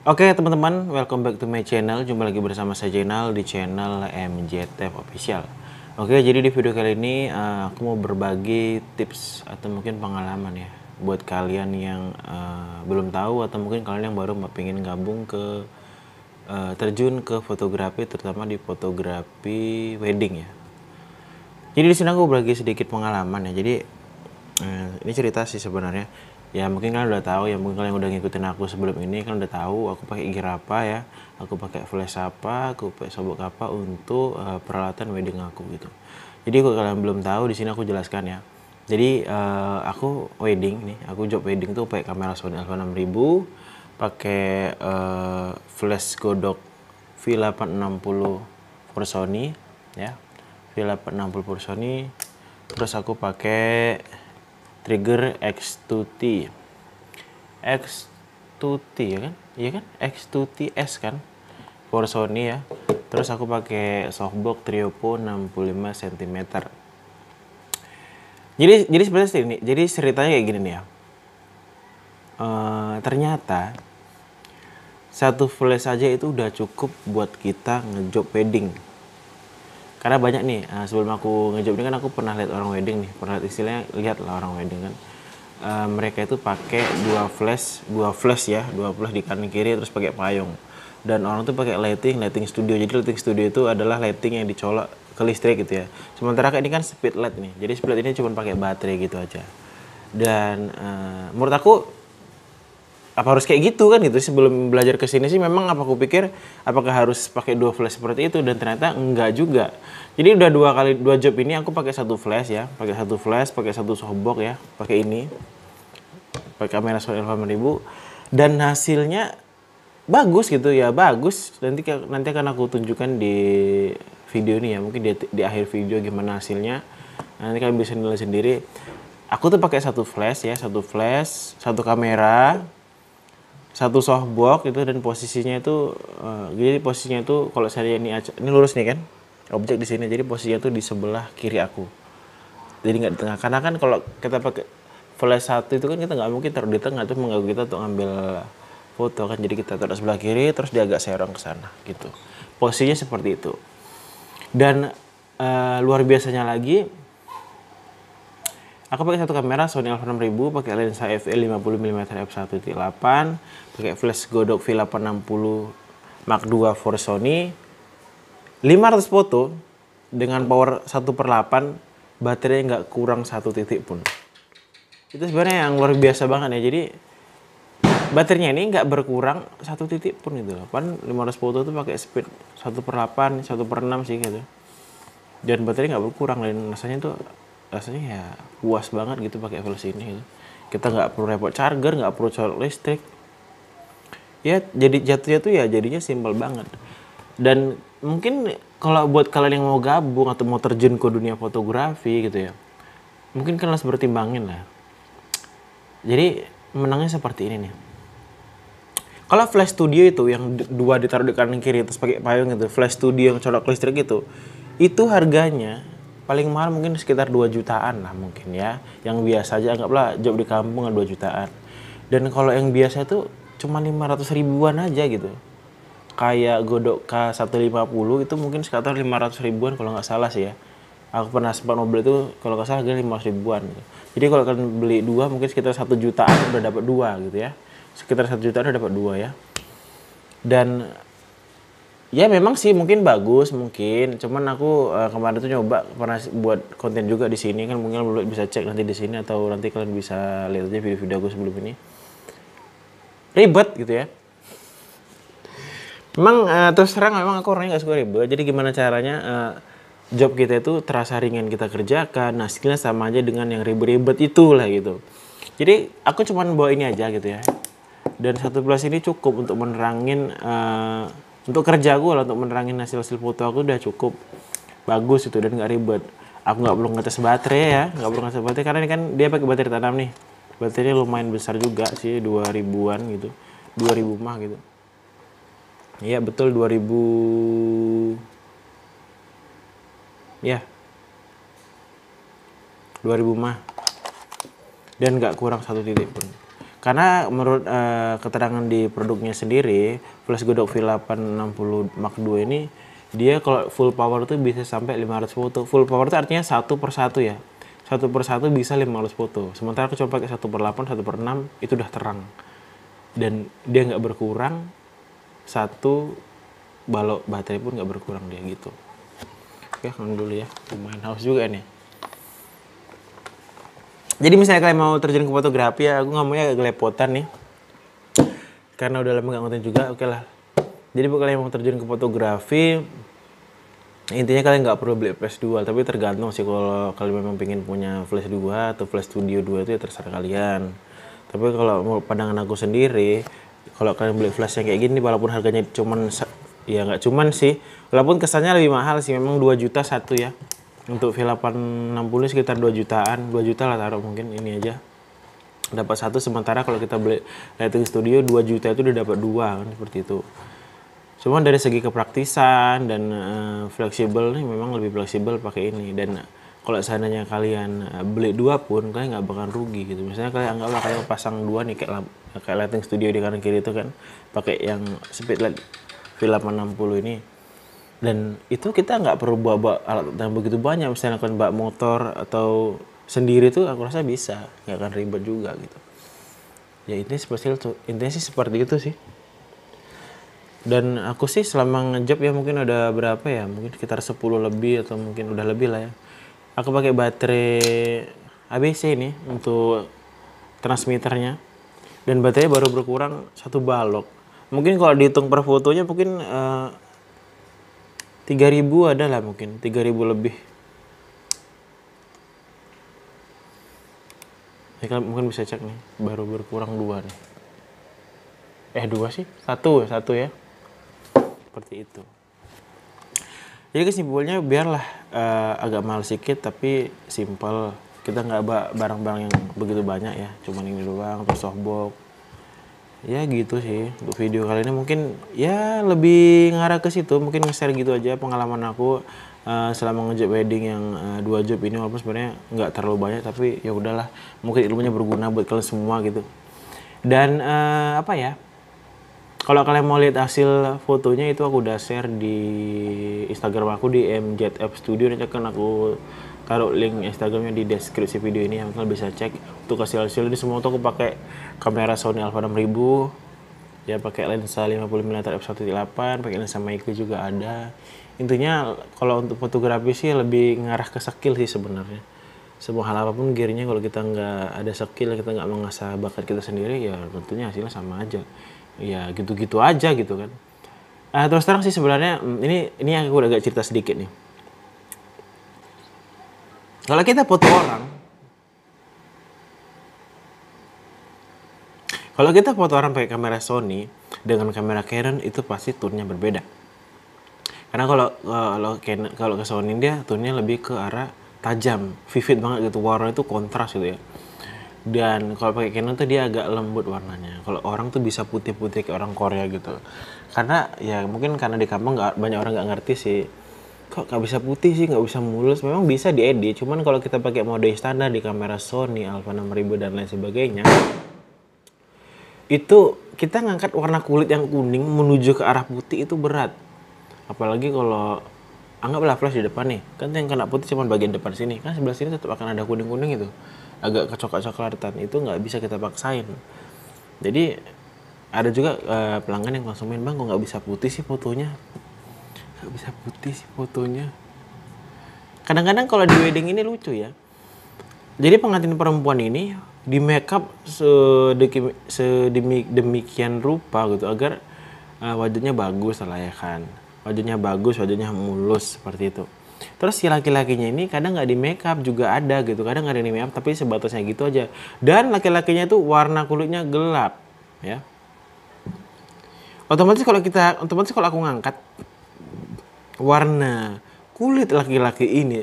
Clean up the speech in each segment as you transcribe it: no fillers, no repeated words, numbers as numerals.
Oke teman-teman, welcome back to my channel. Jumpa lagi bersama saya Jainal di channel MJTF Official. Oke, jadi di video kali ini aku mau berbagi tips atau mungkin pengalaman ya buat kalian yang belum tahu atau mungkin kalian yang baru pengen gabung ke terjun ke fotografi, terutama di fotografi wedding ya. Jadi di sini aku berbagi sedikit pengalaman ya. Jadi ini cerita sih sebenarnya. Ya mungkin kalian udah tahu ya, mungkin kalian udah ngikutin aku sebelum ini kan udah tahu aku pakai gear apa ya, aku pakai flash apa, aku pakai sobok apa untuk peralatan wedding aku gitu. Jadi kalau kalian belum tahu di sini aku jelaskan ya. Jadi aku wedding nih, aku job wedding tuh pakai kamera Sony Alpha 6000, pakai flash Godok V860 for Sony ya, V860 for Sony. Terus aku pakai trigger X2T ya kan, iya kan, X2TS kan for Sony ya. Terus aku pakai softbox Triopo 65 cm. Jadi sebenarnya ini, jadi ceritanya kayak gini nih ya. Ternyata satu flash aja itu udah cukup buat kita ngejob wedding. Karena banyak nih, sebelum aku ngejob ini kan aku pernah lihat orang wedding nih, pernah istilahnya lihat lah orang wedding kan. Mereka itu pakai dua flash di kanan kiri terus pakai payung. Dan orang tuh pakai lighting studio. Jadi lighting studio itu adalah lighting yang dicolok ke listrik gitu ya. Sementara ini kan speed light nih. Jadi speed light ini cuma pakai baterai gitu aja. Dan menurut aku apa harus kayak gitu kan gitu. Sebelum belajar ke sini sih memang aku pikir apakah harus pakai dua flash seperti itu, dan ternyata enggak juga. Jadi udah dua job ini aku pakai satu flash ya, pakai satu softbox ya, pakai ini, pakai kamera Sony Alpha 6000, dan hasilnya bagus gitu ya, bagus. Nanti akan aku tunjukkan di video ini ya, mungkin di akhir video gimana hasilnya. Nanti kalian bisa nilai sendiri. Aku tuh pakai satu flash, satu kamera, satu softbox itu, dan posisinya itu jadi posisinya itu kalau saya ini lurus nih kan objek di sini, jadi posisinya itu di sebelah kiri aku, jadi nggak di tengah. Karena kan kalau kita pakai flash satu itu kan kita nggak mungkin taruh di tengah, itu mengganggu kita untuk ngambil foto kan. Jadi kita taruh sebelah kiri terus dia agak serong ke sana gitu, posisinya seperti itu. Dan luar biasanya lagi, aku pakai satu kamera Sony Alpha 6000, pakai lensa f 50mm f1.8, pakai flash Godok V860 Mark II for Sony, 500 foto dengan power 1/8, baterai nggak kurang 1 titik pun. Itu sebenarnya yang luar biasa banget ya. Jadi baterainya ini nggak berkurang 1 titik pun gitu loh. Kan 500 foto itu pakai speed 1/8, 1/6 sih gitu. Dan baterai nggak berkurang, dan rasanya ya puas banget gitu pakai flash ini gitu. Kita nggak perlu repot charger, nggak perlu colok listrik ya. Jadi jatuhnya tuh ya jadinya simpel banget. Dan mungkin kalau buat kalian yang mau gabung atau mau terjun ke dunia fotografi gitu ya, mungkin kalian harus bertimbangin lah. Jadi menangnya seperti ini nih. Kalau flash studio itu yang dua ditaruh di kanan kiri terus pakai payung gitu, flash studio yang colok listrik itu harganya paling mahal mungkin sekitar 2 jutaan lah mungkin ya. Yang biasa aja anggaplah job di kampung 2 jutaan. Dan kalau yang biasa itu cuma 500 ribuan aja gitu. Kayak Godok K150 itu mungkin sekitar 500 ribuan kalau nggak salah sih ya. Aku pernah sempat mobil itu kalau nggak salah harganya 500 ribuan gitu. Jadi kalau kalian beli dua mungkin sekitar 1 jutaan udah dapat dua gitu ya. Sekitar 1 jutaan udah dapat dua ya. Dan ya memang sih mungkin bagus mungkin, cuman aku kemarin tuh nyoba pernah buat konten juga di sini kan, mungkin kalian bisa cek nanti di sini atau nanti kalian bisa lihat aja video-video aku sebelum ini. Ribet gitu ya. Memang terus terang memang aku orangnya nggak suka ribet. Jadi gimana caranya job kita itu terasa ringan kita kerjakan, hasilnya sama aja dengan yang ribet-ribet itulah gitu. Jadi aku cuman bawa ini aja gitu ya. Dan satu plus ini cukup untuk menerangin untuk kerja gue lah, untuk menerangin hasil foto aku udah cukup bagus itu dan nggak ribet. Aku nggak perlu ngetes baterai ya, nggak perlu ngetes baterai karena ini kan dia pakai baterai tanam nih. Baterainya lumayan besar juga sih, 2000-an gitu, 2000 mah gitu. Iya betul 2000, ya 2000 mah, dan nggak kurang 1 titik pun. Karena menurut keterangan di produknya sendiri, flash Godot V860 Mark II ini dia kalau full power tuh bisa sampai 500 foto. Full power itu artinya 1/1 ya. 1/1 bisa 500 foto. Sementara aku coba pakai 1/8, 1/6 itu udah terang. Dan dia nggak berkurang, satu balok baterai pun nggak berkurang dia gitu. Oke, kan dulu ya. Lumayan haus juga nih. Jadi misalnya kalian mau terjun ke fotografi ya, aku ngomongnya agak gelepotan nih. Karena udah lama gak ngonten juga, oke lah. Jadi buat kalian yang mau terjun ke fotografi, intinya kalian nggak perlu beli flash 2, tapi tergantung sih kalau kalian memang pengen punya flash 2 atau flash studio 2 itu ya terserah kalian. Tapi kalau mau pandangan aku sendiri, kalau kalian beli flash yang kayak gini, walaupun harganya cuman, ya nggak cuman sih, walaupun kesannya lebih mahal sih, memang 2 juta satu ya. Untuk V860 sekitar 2 jutaan, 2 juta lah taruh mungkin ini aja. Dapat satu, sementara kalau kita beli lighting studio 2 juta itu udah dapat 2 kan, seperti itu. Cuma dari segi kepraktisan dan fleksibel nih, memang lebih fleksibel pakai ini. Dan kalau seandainya kalian beli 2 pun kalian nggak bakal rugi gitu. Misalnya kalian anggaplah kalian pasang 2 nih kayak lighting studio di kanan kiri itu kan, pakai yang speed light V860 ini. Dan itu kita nggak perlu bawa alat yang begitu banyak. Misalnya kalian bawa motor atau sendiri tuh aku rasa bisa, nggak akan ribet juga gitu. Ya intinya sih seperti itu sih. Dan aku sih selama ngejob ya mungkin ada berapa ya, mungkin sekitar 10 lebih atau mungkin udah lebih lah ya. Aku pakai baterai ABC ini untuk transmitternya, dan baterainya baru berkurang 1 balok. Mungkin kalau dihitung per fotonya mungkin 3.000 ada lah, mungkin 3.000 lebih. Ya, kalian mungkin bisa cek nih, baru berkurang 2 nih. 2 sih, 1 ya. Seperti itu. Jadi kesimpulannya biarlah agak mahal sedikit tapi simple. Kita nggak barang-barang yang begitu banyak ya, cuman ini doang, terus softbox. Ya gitu sih untuk video kali ini, mungkin ya lebih ngarah ke situ, mungkin nge-share gitu aja pengalaman aku selama ngejob wedding yang 2 job ini, walaupun sebenarnya nggak terlalu banyak, tapi ya udahlah, mungkin ilmunya berguna buat kalian semua gitu. Dan apa ya, kalau kalian mau lihat hasil fotonya itu aku udah share di Instagram aku di MZF Studio, nanti akan aku taruh link Instagramnya di deskripsi video ini, kalian bisa cek untuk hasil ini. Semua tuh aku pakai kamera Sony Alpha 6000 ya, pakai lensa 50mm f1.8, pakai lensa micro juga ada. Intinya kalau untuk fotografi sih lebih ngarah ke skill sih sebenarnya. Semua hal apapun gearnya, kalau kita nggak ada skill, kita nggak mengasah bakat kita sendiri, ya tentunya hasilnya sama aja. Ya gitu-gitu aja gitu kan. Terus terang sih sebenarnya ini yang aku udah agak cerita sedikit nih. Kalau kita foto orang, pakai kamera Sony dengan kamera Canon itu pasti tone-nya berbeda. Karena kalau ke Sony dia tone-nya lebih ke arah tajam, vivid banget gitu, warna itu kontras gitu ya. Dan kalau pakai Canon tuh dia agak lembut warnanya. Kalau orang tuh bisa putih-putih kayak orang Korea gitu. Karena ya mungkin karena di kampung banyak orang nggak ngerti sih. Kok nggak bisa putih sih, nggak bisa mulus? Memang bisa diedit, cuman kalau kita pakai mode standar di kamera Sony Alpha 6000 dan lain sebagainya, itu kita ngangkat warna kulit yang kuning menuju ke arah putih itu berat. Apalagi kalau anggaplah flash di depan nih, kan yang kena putih cuma bagian depan sini, kan sebelah sini tetap akan ada kuning-kuning itu, agak kecoklat-coklatan, itu nggak bisa kita paksain. Jadi ada juga pelanggan yang konsumen, bang kok nggak bisa putih sih fotonya. Kadang-kadang kalau di wedding ini lucu ya. Jadi pengantin perempuan ini di makeup sedemikian rupa gitu agar wajahnya bagus lah ya kan. Wajahnya bagus, wajahnya mulus seperti itu. Terus si laki-lakinya ini kadang nggak di makeup juga ada gitu. Kadang nggak ada di makeup tapi sebatasnya gitu aja. Dan laki-lakinya itu warna kulitnya gelap ya. Otomatis kalau aku ngangkat warna kulit laki-laki ini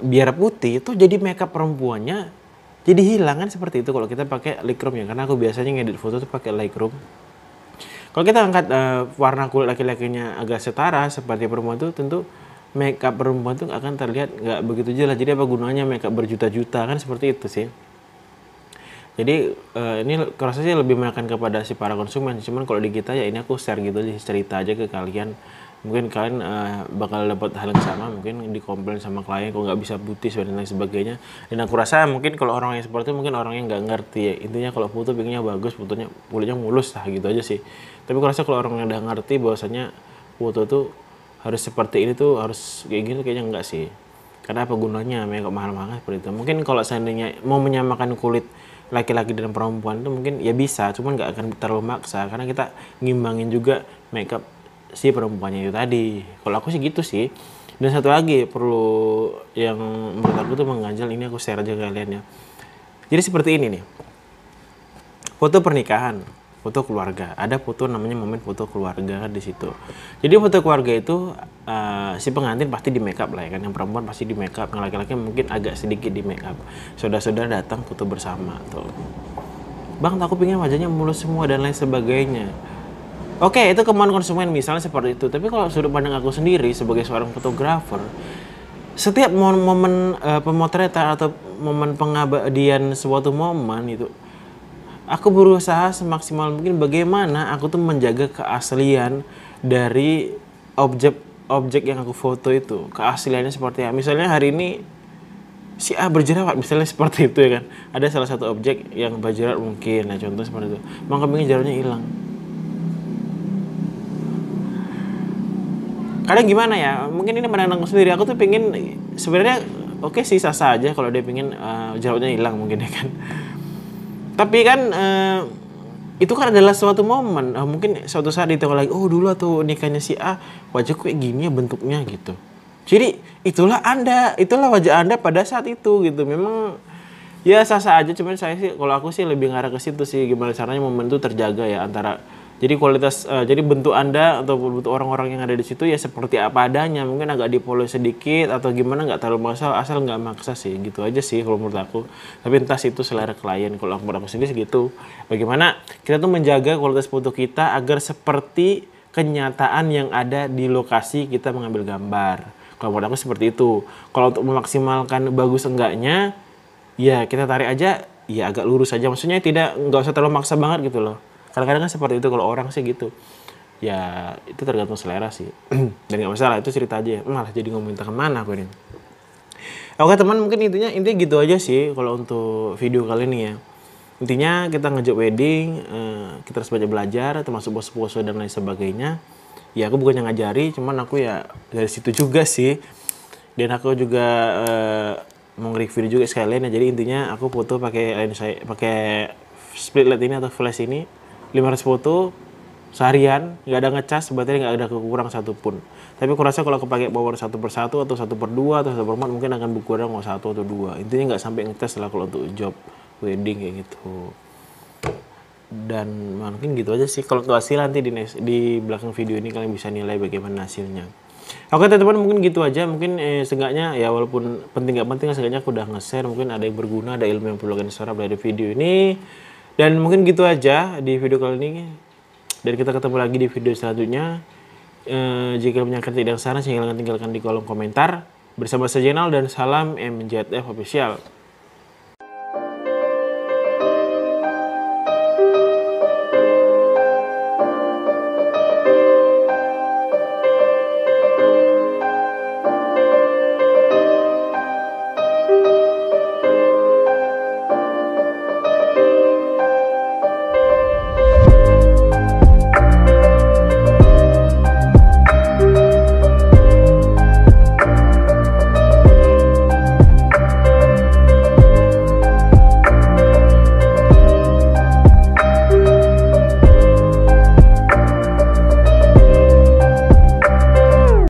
biar putih, itu jadi makeup perempuannya jadi hilang kan, seperti itu kalau kita pakai Lightroom ya. Karena aku biasanya ngedit foto tuh pakai Lightroom. Kalau kita angkat warna kulit laki-lakinya agak setara seperti perempuan tuh, tentu makeup perempuan tuh akan terlihat nggak begitu jelas. Jadi apa gunanya makeup berjuta-juta kan, seperti itu sih. Jadi ini kurasa sih lebih menekan kepada si para konsumen. Cuman kalau di kita ya ini aku share gitu aja, cerita aja ke kalian. Mungkin kalian bakal dapat hal yang sama, mungkin dikomplain sama klien kok nggak bisa putih dan lain sebagainya. Dan aku rasa mungkin kalau orang yang seperti itu mungkin orang yang nggak ngerti ya. Intinya kalau foto pengennya bagus, fotonya kulitnya mulus lah gitu aja sih. Tapi aku rasa kalau orang yang udah ngerti bahwasanya foto tuh harus seperti ini tuh harus kayak gini kayaknya enggak sih. Karena apa gunanya makeup mahal-mahal seperti itu. Mungkin kalau seandainya mau menyamakan kulit laki-laki dan perempuan itu mungkin ya bisa, cuman nggak akan terlalu maksa karena kita ngimbangin juga makeup si perempuannya itu tadi. Kalau aku sih gitu sih. Dan satu lagi perlu yang menurut aku tuh mengganjal, ini aku share aja ke kalian ya. Jadi seperti ini nih. Foto pernikahan, foto keluarga. Ada foto namanya momen foto keluarga di situ. Jadi foto keluarga itu si pengantin pasti di makeup lah ya kan. Yang perempuan pasti di makeup, yang laki-laki mungkin agak sedikit di makeup. Saudara-saudara datang foto bersama tuh. Bang, aku pengen wajahnya mulus semua dan lain sebagainya. Oke, itu kemauan konsumen misalnya seperti itu. Tapi kalau sudut pandang aku sendiri sebagai seorang fotografer, setiap momen pemotretan atau momen pengabadian suatu momen itu, aku berusaha semaksimal mungkin bagaimana aku tuh menjaga keaslian dari objek yang aku foto itu. Keasliannya seperti apa. Misalnya hari ini si A berjerawat, misalnya seperti itu ya kan. Ada salah satu objek yang berjerawat mungkin, nah contoh seperti itu. Maka pengen jerawatnya hilang. Kadang gimana ya, mungkin ini pandangan aku sendiri. Aku tuh pengen sebenarnya oke sih sah-sah aja kalau dia pengen jerawatnya hilang mungkin ya kan. Tapi kan itu kan adalah suatu momen. Mungkin suatu saat ditengok lagi, oh dulu tuh nikahnya si A wajahku kayak gini ya bentuknya gitu. Jadi itulah wajah Anda pada saat itu gitu. Memang ya sah-sah aja, cuman saya sih kalau aku sih lebih ngarah ke situ sih, gimana caranya momen itu terjaga ya antara jadi kualitas jadi bentuk Anda atau bentuk orang-orang yang ada di situ ya seperti apa adanya, mungkin agak dipoles sedikit atau gimana, nggak terlalu masalah asal nggak maksa sih, gitu aja sih kalau menurut aku. Tapi entah itu selera klien, kalau menurut aku sendiri segitu. Bagaimana kita tuh menjaga kualitas foto kita agar seperti kenyataan yang ada di lokasi kita mengambil gambar. Kalau menurut aku seperti itu. Kalau untuk memaksimalkan bagus enggaknya, ya kita tarik aja, ya agak lurus aja. Maksudnya nggak usah terlalu maksa banget gitu loh. Kadang-kadang kan seperti itu kalau orang sih gitu. Ya itu tergantung selera sih. Dan nggak masalah, itu cerita aja. Malah jadi ngomongin kemana aku ini. Oke teman, mungkin intinya gitu aja sih kalau untuk video kali ini ya. Intinya kita ngejok wedding, kita harus banyak belajar, termasuk pose-pose dan lain sebagainya. Ya aku bukannya ngajari, cuman aku ya dari situ juga sih. Dan aku juga mau nge-review juga sekalian ya. Jadi intinya aku foto pakai split light ini atau flash ini 500 foto seharian, nggak ada ngecas, baterai nggak ada kekurang satupun. Tapi aku rasa kalau aku pakai power 1/1 atau 1/2 atau 1/4 mungkin akan berkurang mau 1 atau 2. Intinya nggak sampai ngecas lah kalau untuk job wedding kayak gitu. Dan mungkin gitu aja sih. Kalau untuk hasil nanti di belakang video ini kalian bisa nilai bagaimana hasilnya. Oke teman-teman, mungkin gitu aja. Mungkin seenggaknya ya walaupun penting nggak penting, seenggaknya aku udah nge-share. Mungkin ada yang berguna, ada ilmu yang perlu kalian serap dari video ini. Dan mungkin gitu aja di video kali ini. Dan kita ketemu lagi di video selanjutnya. Jika punya kritik dan saran silahkan tinggalkan di kolom komentar. Bersama saya Jenal dan salam MJF Official.